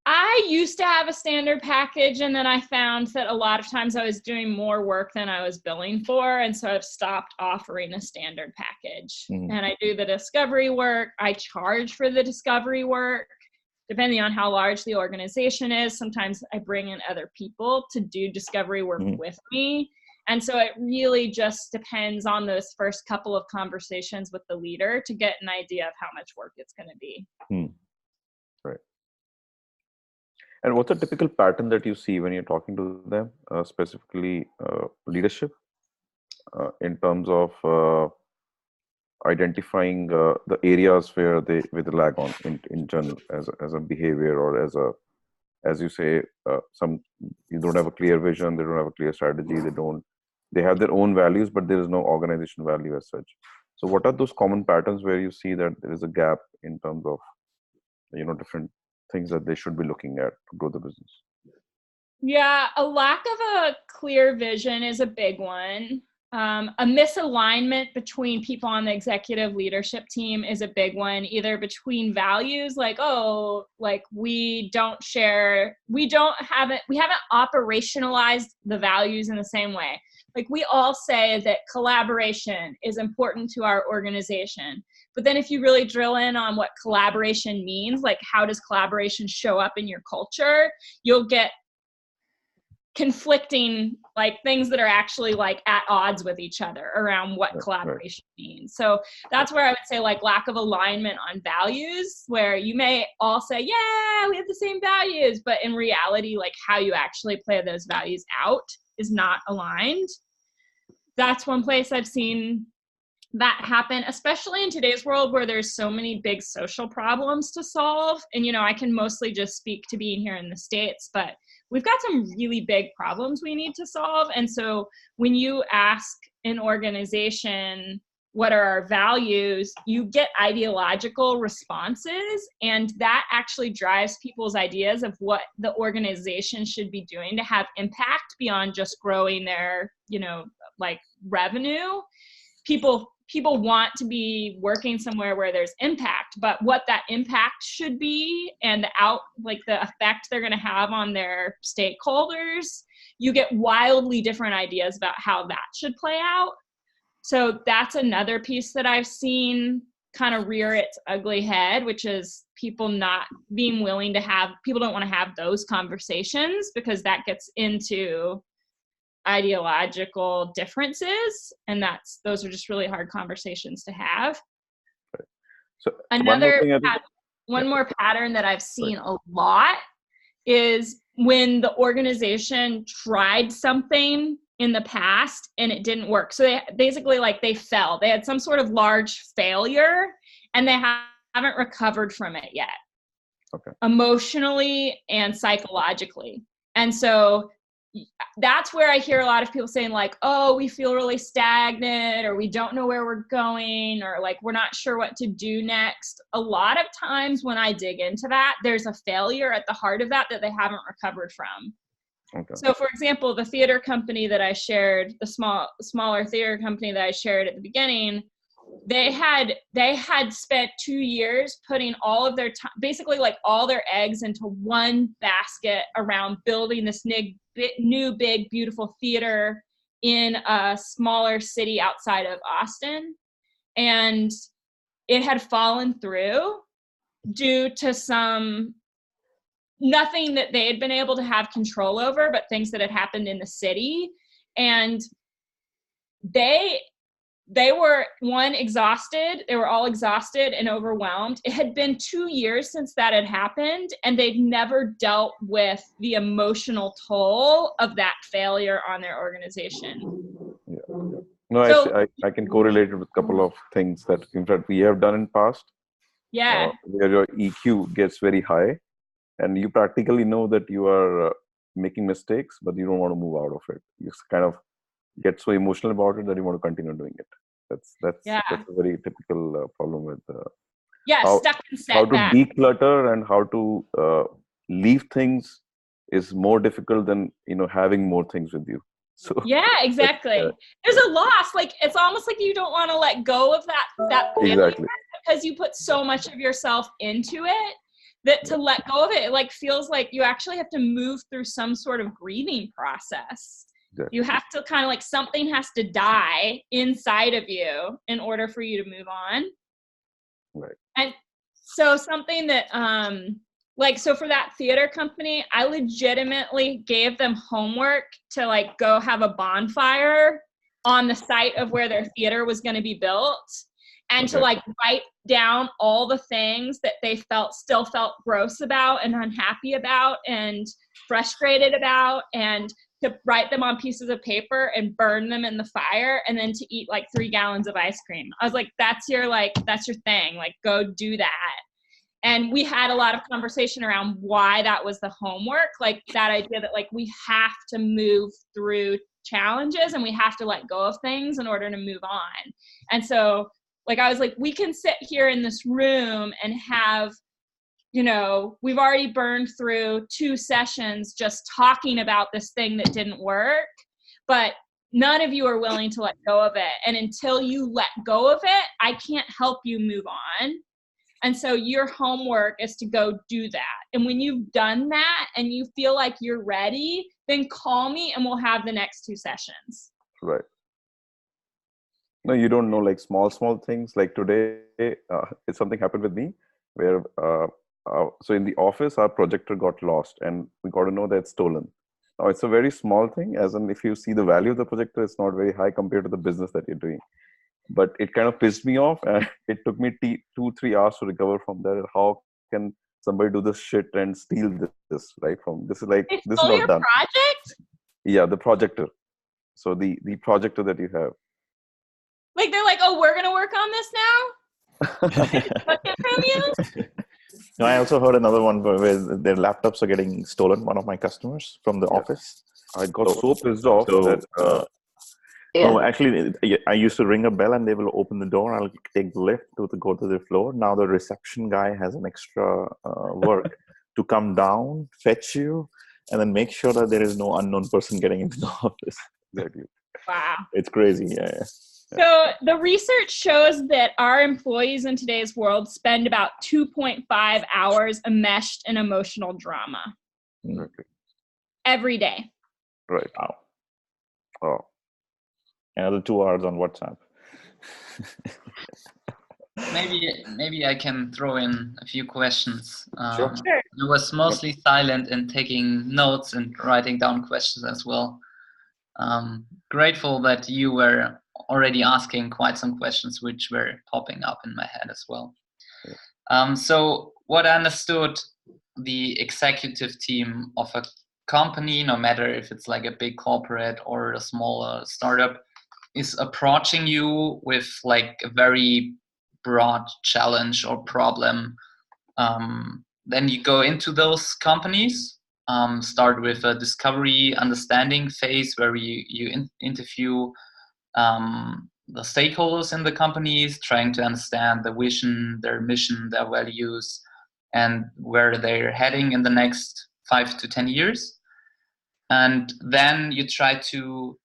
I used to have a standard package, and then I found that a lot of times I was doing more work than I was billing for. And so I've stopped offering a standard package. Mm-hmm. And I do the discovery work. I charge for the discovery work. Depending on how large the organization is, sometimes I bring in other people to do discovery work with me. And so it really just depends on those first couple of conversations with the leader to get an idea of how much work it's going to be. Right. And what's a typical pattern that you see when you're talking to them, specifically leadership, in terms of identifying the areas where they lag on in general as a behavior, or as you say, you don't have a clear vision, they don't have a clear strategy, they have their own values, but there is no organization value as such. So what are those common patterns where you see that there is a gap in terms of, different things that they should be looking at to grow the business? Yeah, a lack of a clear vision is a big one. A misalignment between people on the executive leadership team is a big one, either between values, like we haven't operationalized the values in the same way. Like, we all say that collaboration is important to our organization, but then if you really drill in on what collaboration means, like how does collaboration show up in your culture, you'll get conflicting things that are actually at odds with each other around what collaboration means. So that's where I would say lack of alignment on values, where you may all say, yeah, we have the same values, but in reality, how you actually play those values out is not aligned. That's one place I've seen that happen, especially in today's world where there's so many big social problems to solve. And, I can mostly just speak to being here in the States, but we've got some really big problems we need to solve. And so when you ask an organization, what are our values, you get ideological responses, and that actually drives people's ideas of what the organization should be doing to have impact beyond just growing their, revenue. People want to be working somewhere where there's impact, but what that impact should be and the effect they're going to have on their stakeholders, you get wildly different ideas about how that should play out. So that's another piece that I've seen kind of rear its ugly head, which is people not being willing to people don't want to have those conversations, because that gets into ideological differences, and those are just really hard conversations to have. Right. So one more pattern that I've seen a lot is when the organization tried something in the past and it didn't work. So they basically they fell. They had some sort of large failure and they haven't recovered from it yet. Okay. Emotionally and psychologically. And so that's where I hear a lot of people saying oh, we feel really stagnant, or we don't know where we're going, or we're not sure what to do next. A lot of times when I dig into that, there's a failure at the heart of that they haven't recovered from. Okay. So for example, the theater company that I shared, the smaller theater company that I shared at the beginning, they had spent 2 years putting all of their time, basically all their eggs into one basket around building this new big beautiful theater in a smaller city outside of Austin, and it had fallen through due to nothing that they had been able to have control over, but things that had happened in the city. And they were exhausted. They were all exhausted and overwhelmed. It had been 2 years since that had happened, and they'd never dealt with the emotional toll of that failure on their organization. Yeah. No, I can correlate it with a couple of things that in fact we have done in past. Yeah. Where your EQ gets very high, and you practically know that you are making mistakes, but you don't want to move out of it. You just kind of get so emotional about it that you want to continue doing it. That's a very typical problem with stuck and how to setback. declutter and how to leave things is more difficult than having more things with you. So yeah, exactly. There's a loss. Like it's almost like you don't want to let go of that exactly, because you put so much of yourself into it that to let go of it, it like feels like you actually have to move through some sort of grieving process. Exactly. You have to kind of like something has to die inside of you in order for you to move on. Right. And so something that so for that theater company, I legitimately gave them homework to like go have a bonfire on the site of where their theater was going to be built, and to like write down all the things that they still felt gross about and unhappy about and frustrated about, and to write them on pieces of paper and burn them in the fire, and then to eat like 3 gallons of ice cream. I was like, that's your thing, like go do that. And we had a lot of conversation around why that was the homework, like that idea that like we have to move through challenges and we have to let go of things in order to move on. And so like I was like, we can sit here in this room and have, we've already burned through 2 sessions just talking about this thing that didn't work, but none of you are willing to let go of it. And until you let go of it, I can't help you move on. And so your homework is to go do that. And when you've done that and you feel like you're ready, then call me and we'll have the next 2 sessions. Right. No, you don't know, like small things. Like today, it's something happened with me where, so in the office, our projector got lost and we got to know that it's stolen. Now, it's a very small thing, as in if you see the value of the projector, it's not very high compared to the business that you're doing. But it kind of pissed me off, and it took me 2-3 hours to recover from that. How can somebody do this shit and steal this, right? This is not your done. Project? Yeah, the projector. So the projector that you have. Like they're like, oh, we're gonna work on this now. From you? No, I also heard another one where their laptops are getting stolen. One of my customers from the office. I got so pissed off that. No, actually, I used to ring a bell and they will open the door. I'll take the lift to go to the floor. Now the reception guy has an extra work to come down, fetch you, and then make sure that there is no unknown person getting into the office. Exactly. Wow. It's crazy. Yeah. So the research shows that our employees in today's world spend about 2.5 hours enmeshed in emotional drama. Okay. Every day. Right. Wow. Oh. Another 2 hours on WhatsApp. Maybe I can throw in a few questions. Sure. I was mostly silent and taking notes and writing down questions as well. Grateful that you were already asking quite some questions which were popping up in my head as well. So what I understood, the executive team of a company, no matter if it's like a big corporate or a smaller startup, is approaching you with like a very broad challenge or problem. Then you go into those companies, start with a discovery understanding phase where you interview the stakeholders in the companies, trying to understand the vision, their mission, their values, and where they're heading in the next 5 to 10 years. And then you try to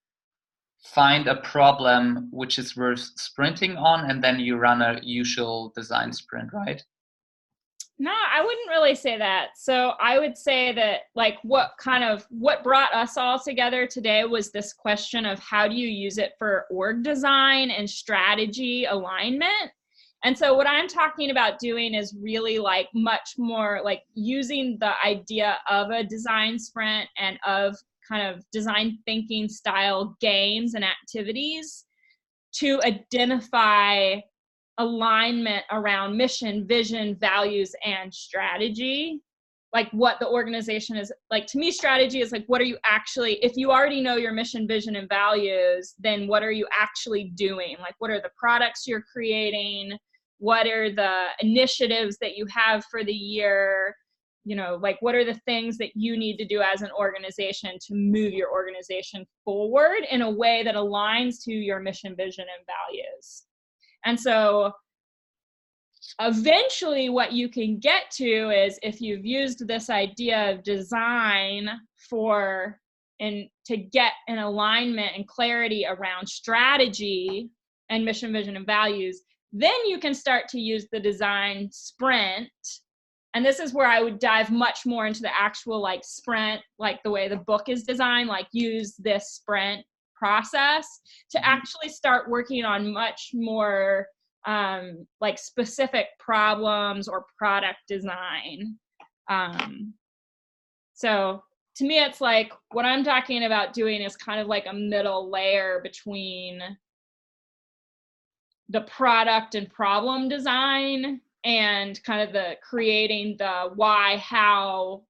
find a problem which is worth sprinting on, and then you run a usual design sprint, right? No, I wouldn't really say that. So I would say that like what brought us all together today was this question of how do you use it for org design and strategy alignment. And so what I'm talking about doing is really like much more like using the idea of a design sprint and of kind of design thinking style games and activities to identify alignment around mission, vision, values, and strategy. Like what the organization is like. To me, strategy is like, what are you actually, if you already know your mission, vision, and values, then what are you actually doing? Like, what are the products you're creating? what are the initiatives that you have for the year, you know, like what are the things that you need to do as an organization to move your organization forward in a way that aligns to your mission, vision, and values. And so eventually what you can get to is, if you've used this idea of design to get an alignment and clarity around strategy and mission, vision, and values, then you can start to use the design sprint. And this is where I would dive much more into the actual like sprint, like the way the book is designed, like use this sprint process to actually start working on much more like specific problems or product design. So to me, it's like what I'm talking about doing is kind of like a middle layer between the product and problem design and kind of the creating the why, how,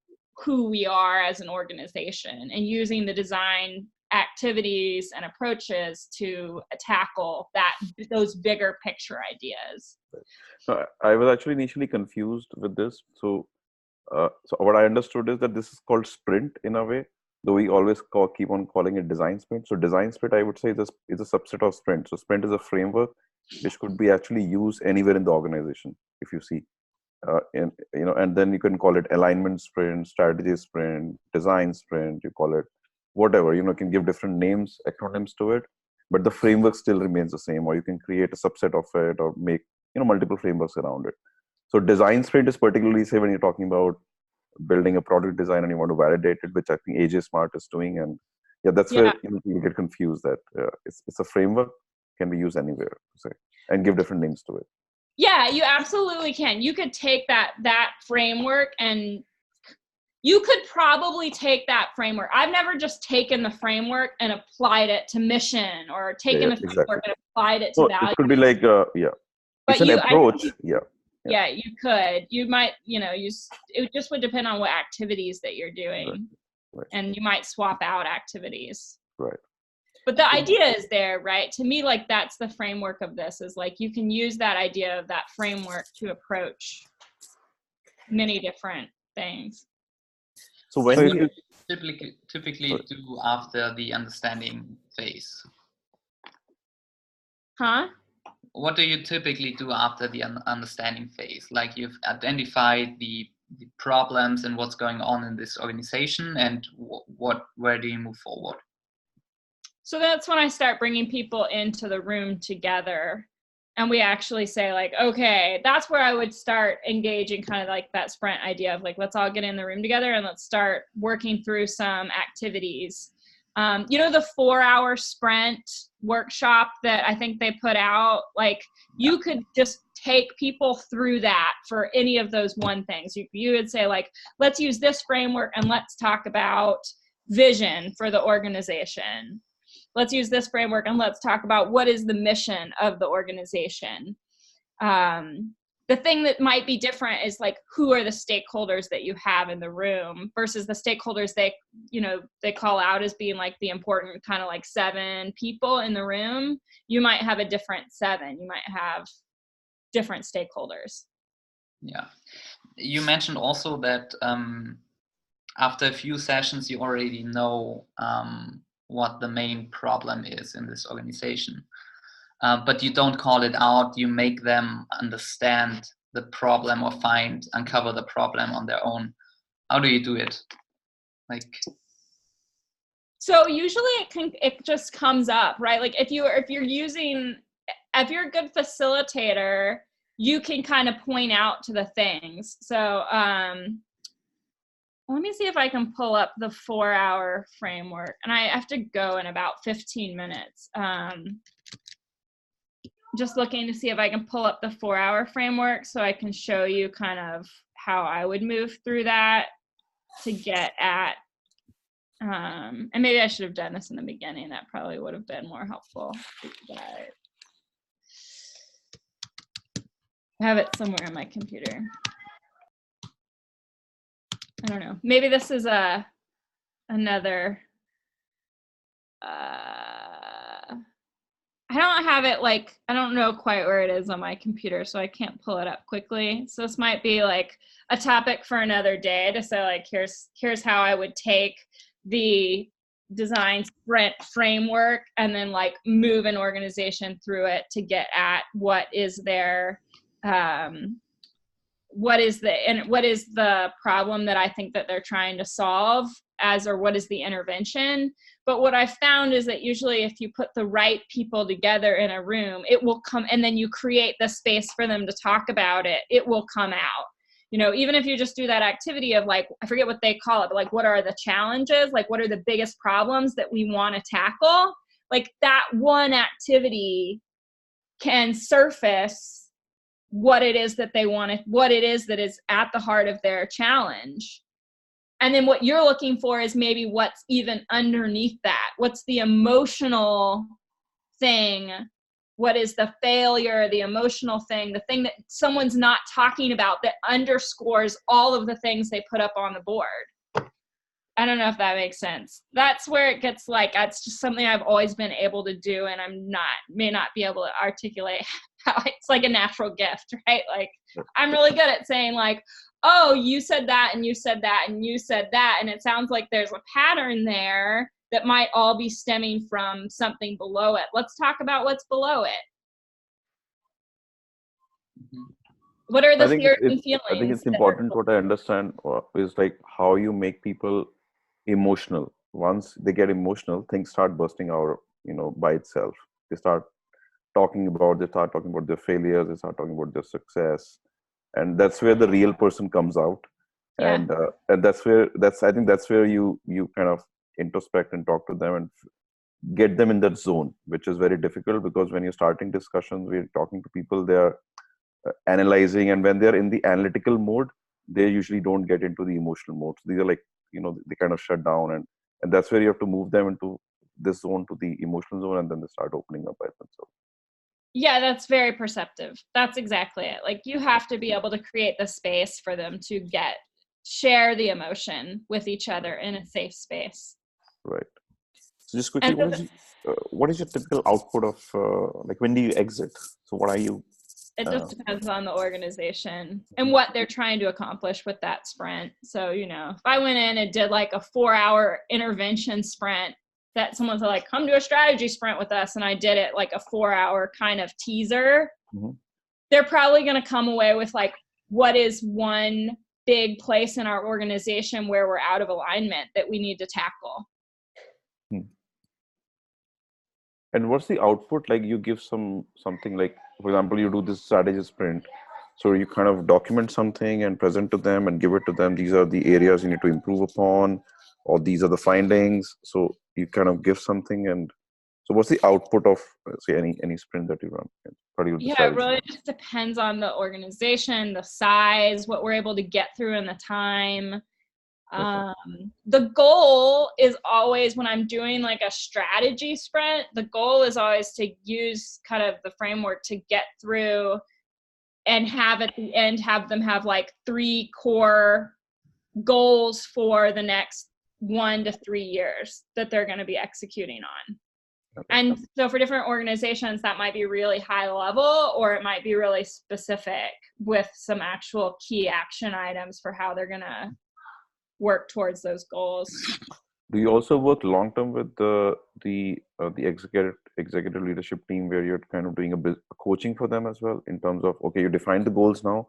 who we are as an organization, and using the design activities and approaches to tackle those bigger picture ideas. So I was actually initially confused with this. So what I understood is that this is called sprint in a way, though we always keep on calling it design sprint. So design sprint, I would say, is a subset of sprint. So sprint is a framework which could be actually used anywhere in the organization, if you see. And then you can call it alignment sprint, strategy sprint, design sprint, you call it whatever, you can give different names, acronyms to it, but the framework still remains the same, or you can create a subset of it or make, multiple frameworks around it. So design sprint is particularly, say, when you're talking about building a product design and you want to validate it, which I think AJ Smart is doing. And that's where you get confused that it's a framework, can be used anywhere, say, and give different names to it. Yeah, you absolutely can. You could take that framework, and you could probably take that framework. I've never just taken the framework and applied it to mission, or taken the framework and applied it to values. It could be like, it's an approach. Yeah, you could. You might, it just would depend on what activities that you're doing. Right. And you might swap out activities. Right. But the idea is there, right? To me, like, that's the framework of this, is like you can use that idea of that framework to approach many different things. So when you typically do after the understanding phase? Huh? What do you typically do after the understanding phase? Like, you've identified the problems and what's going on in this organization, and where do you move forward? So that's when I start bringing people into the room together, and we actually say, like, okay, that's where I would start engaging kind of like that sprint idea of like, let's all get in the room together and let's start working through some activities. The 4-hour sprint workshop that I think they put out, like, you could just take people through that for any of those one things. You would say, like, let's use this framework and let's talk about vision for the organization. Let's use this framework and let's talk about what is the mission of the organization. The thing that might be different is, like, who are the stakeholders that you have in the room versus the stakeholders they call out as being like the important kind of like 7 people in the room. You might have a different 7. You might have different stakeholders. Yeah. You mentioned also that after a few sessions, you already know what the main problem is in this organization. But you don't call it out. You make them understand the problem or uncover the problem on their own. How do you do it? So usually it just comes up, right? Like, if you're a good facilitator, you can kind of point out to the things. So let me see if I can pull up the 4-hour framework, and I have to go in about 15 minutes. Just looking to see if I can pull up the 4-hour framework so I can show you kind of how I would move through that to get at, and maybe I should have done this in the beginning. That probably would have been more helpful. But I have it somewhere on my computer. I don't know. Maybe this is another. I don't have it like, I don't know quite where it is on my computer, so I can't pull it up quickly. So this might be like a topic for another day to say like, here's how I would take the design sprint framework and then like move an organization through it to get at what is their, what is the problem that I think that they're trying to solve or what is the intervention. But what I found is that usually if you put the right people together in a room, it will come, and then you create the space for them to talk about it, it will come out. You know, even if you just do that activity of like, I forget what they call it, but like, what are the challenges? Like, what are the biggest problems that we want to tackle? Like that one activity can surface what it is that they want to, what it is that is at the heart of their challenge. And then what you're looking for is maybe what's even underneath that. What's the emotional thing? What is the failure, the emotional thing, the thing that someone's not talking about that underscores all of the things they put up on the board? I don't know if that makes sense. That's where it gets like, that's just something I've always been able to do, and may not be able to articulate how it's like a natural gift, right? Like I'm really good at saying like, oh, you said that and you said that and you said that, and it sounds like there's a pattern there that might all be stemming from something below it. Let's talk about what's below it. What are the fears and feelings? I think it's important what I understand is like how you make people emotional. Once they get emotional, things start bursting out, you know, by itself. They start talking about their failures, they start talking about their success. And that's where the real person comes out. Yeah. And I think that's where you kind of introspect and talk to them and get them in that zone, which is very difficult because when you're starting discussions, we're talking to people, they're analyzing, and when they're in the analytical mode, they usually don't get into the emotional mode. So these are like, you know, they kind of shut down, and that's where you have to move them into this zone, to the emotional zone, and then they start opening up by themselves. Yeah, that's very perceptive. That's exactly it. Like you have to be able to create the space for them to share the emotion with each other in a safe space. Right. So just quickly, what is your typical output of like when do you exit? So what are you? It just depends on the organization and what they're trying to accomplish with that sprint. So, you know, if I went in and did like a 4-hour intervention sprint that someone's like, come to a strategy sprint with us, and I did it like a 4-hour kind of teaser, they're probably going to come away with like, what is one big place in our organization where we're out of alignment that we need to tackle? And what's the output? Like you give something like, for example, you do this strategy sprint. So you kind of document something and present to them and give it to them. These are the areas you need to improve upon, or these are the findings. So you kind of give something. And so what's the output of, say, any sprint that you run? It really just depends on the organization, the size, what we're able to get through in the time. The goal is always, when I'm doing like a strategy sprint, the goal is always to use kind of the framework to get through and have at the end, have them have like 3 core goals for the next 1 to 3 years that they're going to be executing on. And so for different organizations, that might be really high level, or it might be really specific with some actual key action items for how they're going to work towards those goals. Do you also work long term with the executive leadership team, where you're kind of doing a coaching for them as well, in terms of, okay, you define the goals now,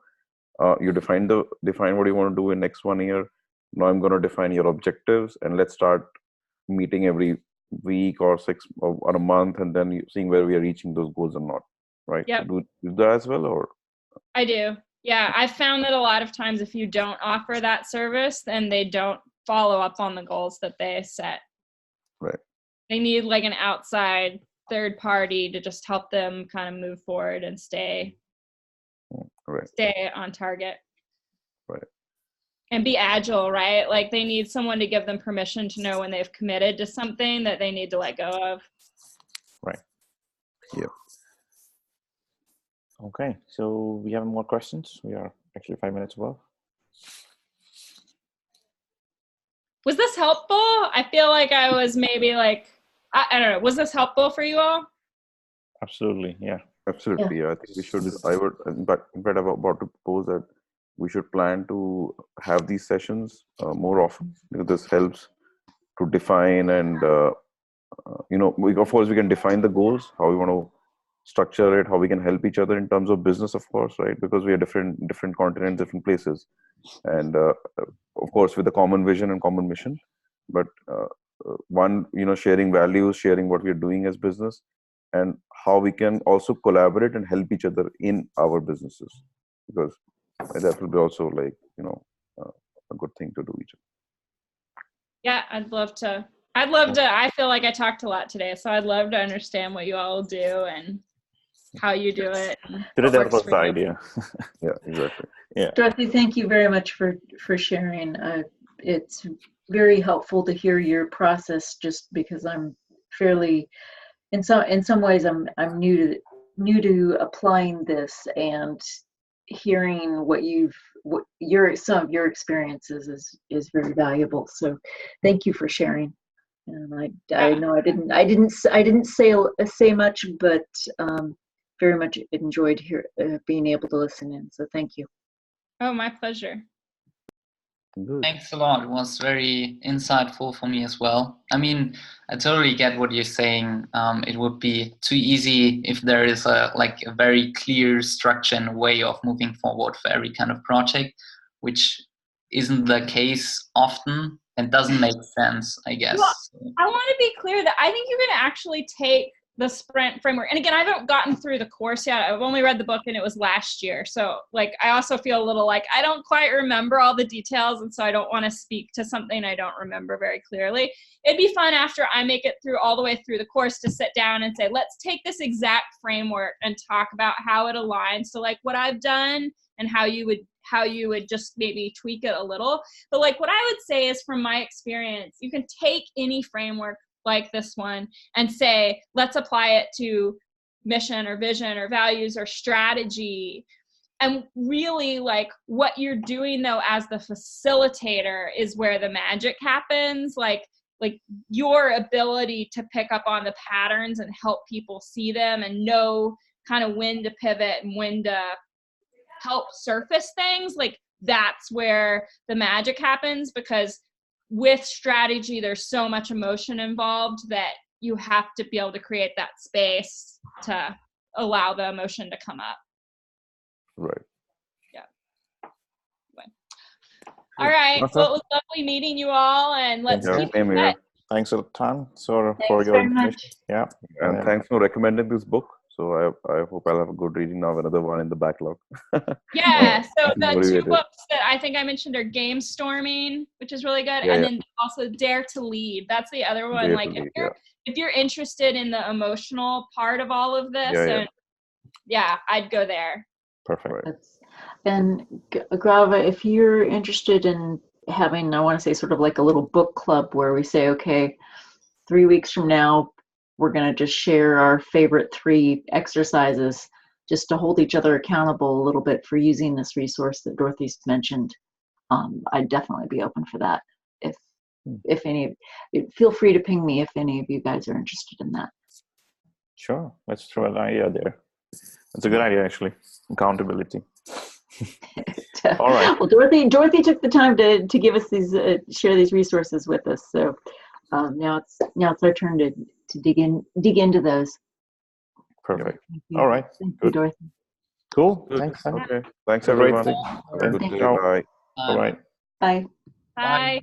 you define what you want to do in next 1 year. Now I'm going to define your objectives, and let's start meeting every week or 6 or a month, and then seeing where we are reaching those goals or not, right? Yep. So do that as well, or? I do. Yeah, I've found that a lot of times if you don't offer that service, then they don't follow up on the goals that they set. Right. They need like an outside third party to just help them kind of move forward and stay on target. Right. And be agile, right? Like they need someone to give them permission to know when they've committed to something that they need to let go of. Right. Yeah. Okay, so we have more questions. We are actually 5 minutes above. Was this helpful? I feel like I was maybe like, I don't know. Was this helpful for you all? Absolutely. Yeah. Absolutely. Yeah. I think we should. I would, in fact, I'm about to propose that we should plan to have these sessions more often, because this helps to define and of course we can define the goals, how we want to structure it, how we can help each other in terms of business, of course, right? Because we are different continents, different places, and of course with a common vision and common mission. But one, sharing values, sharing what we are doing as business, and how we can also collaborate and help each other in our businesses, because that will be also like a good thing to do each other. Yeah, I'd love to. I feel like I talked a lot today, so I'd love to understand what you all do and how you do it. That was the idea. Yeah, exactly. Yeah. Dorothy, thank you very much for sharing. It's very helpful to hear your process, just because I'm fairly, in some ways, I'm new to applying this, and hearing some of your experiences is very valuable. So thank you for sharing. And I know I didn't say much, but very much enjoyed being able to listen in. So thank you. Oh, my pleasure. Good. Thanks a lot. It was very insightful for me as well. I mean, I totally get what you're saying. It would be too easy if there is a very clear structure and way of moving forward for every kind of project, which isn't the case often and doesn't make sense, I guess. Well, I want to be clear that I think you can actually take the sprint framework. And again, I haven't gotten through the course yet. I've only read the book, and it was last year. So I also feel a little like I don't quite remember all the details. And so I don't want to speak to something I don't remember very clearly. It'd be fun after I make it through all the way through the course to sit down and say, let's take this exact framework and talk about how it aligns to what I've done and how you would just maybe tweak it a little. But what I would say is, from my experience, you can take any framework like this one and say, let's apply it to mission or vision or values or strategy. And really what you're doing though as the facilitator is where the magic happens. Like your ability to pick up on the patterns and help people see them and know kind of when to pivot and when to help surface things. That's where the magic happens, because with strategy, there's so much emotion involved that you have to be able to create that space to allow the emotion to come up. Right. Yeah. All right. Well, it was lovely meeting you all, and let's keep in touch. Thanks a ton for your very information. much. Yeah. And thanks for recommending this book. So I hope I'll have a good reading now, another one in the backlog. Yeah, so the two books that I think I mentioned are Game Storming, which is really good, and then also Dare to Lead. That's the other one. If you're interested in the emotional part of all of this, I'd go there. Perfect. And Grava, if you're interested in having, I want to say, sort of like a little book club where we say, okay, 3 weeks from now, we're going to just share our favorite 3 exercises just to hold each other accountable a little bit for using this resource that Dorothy's mentioned. I'd definitely be open for that. Feel free to ping me if any of you guys are interested in that. Sure. Let's throw an idea there. That's a good idea, actually. Accountability. All right. Well, Dorothy took the time to give us these, share these resources with us. So now it's our turn to dig into those. Perfect. All right. Thank you, Dorothy. Cool. Good. Thanks. Okay. Thanks, everyone. Have a Good day. Ciao. Bye. All right. Bye. Bye.